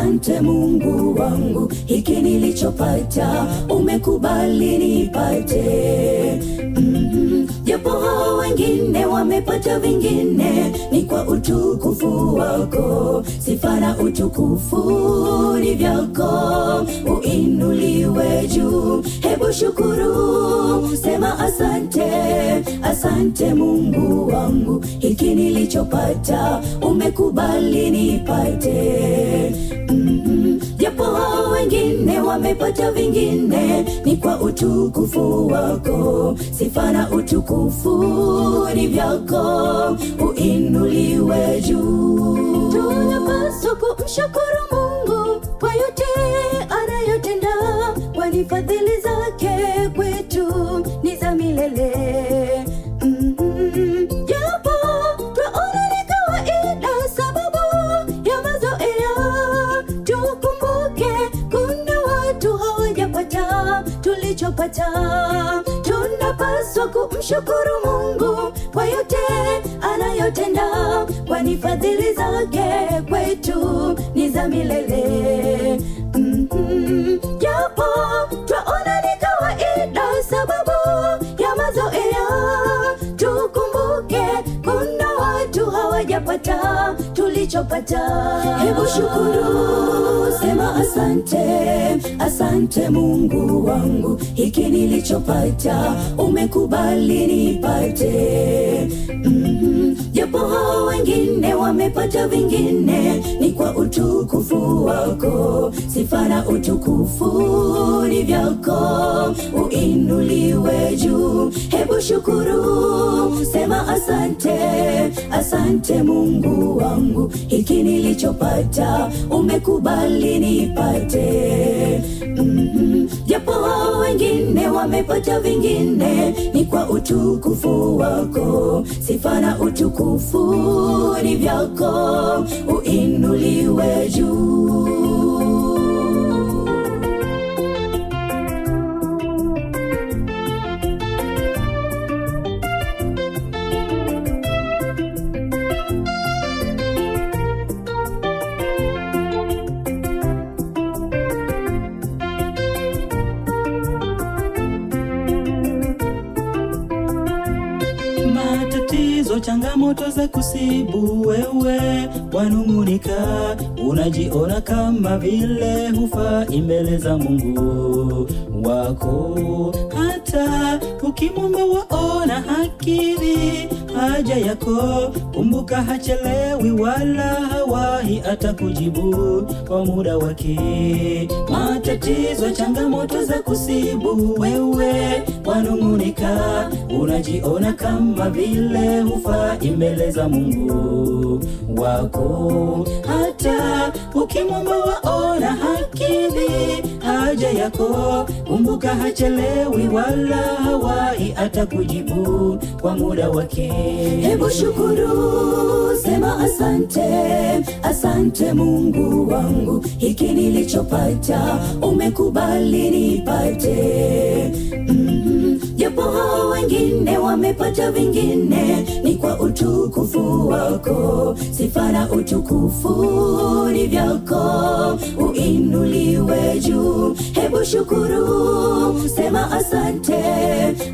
asante Mungu wangu, hiki nilichopata umekubali nipate. Japo hao wengine wamepata vingine, ni kwa utukufu wako. Sifa na utukufu ni vyako, uinuliwe juu. Hebu shukuru, sema asante, asante Mungu wangu, hiki nilichopata umekubali nipate. Japo hao wengine wamepata vingine, ni kwa utukufu wako. Sifa na utukufu ni vyako, uinuliwe juu. Tunapaswa kumshukuru Mungu kwa yote anayotenda, kwani fadhili zake kwetu ni za milele. Japo twaona ni kawaida sababu ya mazoea, tukumbuke kuna watu hawajapata tulichopata. Tunapaswa kumshukuru Mungu kwa yote anayotenda, kwani fadhili zake kwetu ni za milele. Japo twaona ni kawaida sababu ya mazoea, tukumbuke kuna watu hawajapata tulichopata. Hebu shukuru, sema asante, asante Mungu wangu, hiki nilichopata umekubali nipate. Japo hao wengine wamepata vingine, ni kwa utukufu wako. Sifa na utukufu ni vyako, uinuliwe juu. Hebu shukuru, sema asante, asante Mungu wangu, hiki nilichopata umekubali nipate. Japo hao wengine wamepata vingine, ni kwa utukufu wako. Sifa na utukufu ni vyako, uinuliwe juu. Matatizo, changamoto za kusibu wewe, wanungunika, unajiona kama vile hufai mbele za Mungu wako. Hata ukimwomba waona hakiri haja yako, kumbuka hachelewi wala hawahi atakujibu kwa muda wake. Matatizo, changamoto za kusibu wewe, wanungunika, unajiona kama vile hufai mbele za Mungu wako. Hata ukimwomba waona hakiri haja yako, kumbuka hachelewi wala hawahi atakujibu kwa muda wake. Hebu shukuru, sema asante, asante Mungu wangu, hiki nilichopata umekubali nipate. Japo hao wengine wamepata vingine, ni kwa utukufu wako. Sifa na utukufu ni vyako, uinuliwe juu. Hebu shukuru, sema asante,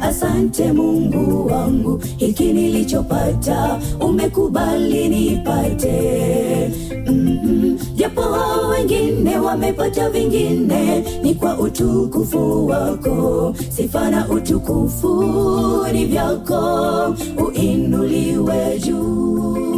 asante Mungu wangu, hiki nilichopata umekubali nipate. Japo hao wengine wamepata vingine, ni kwa utukufu wako. Sifa na utukufu ni vyako, uinuliwe juu.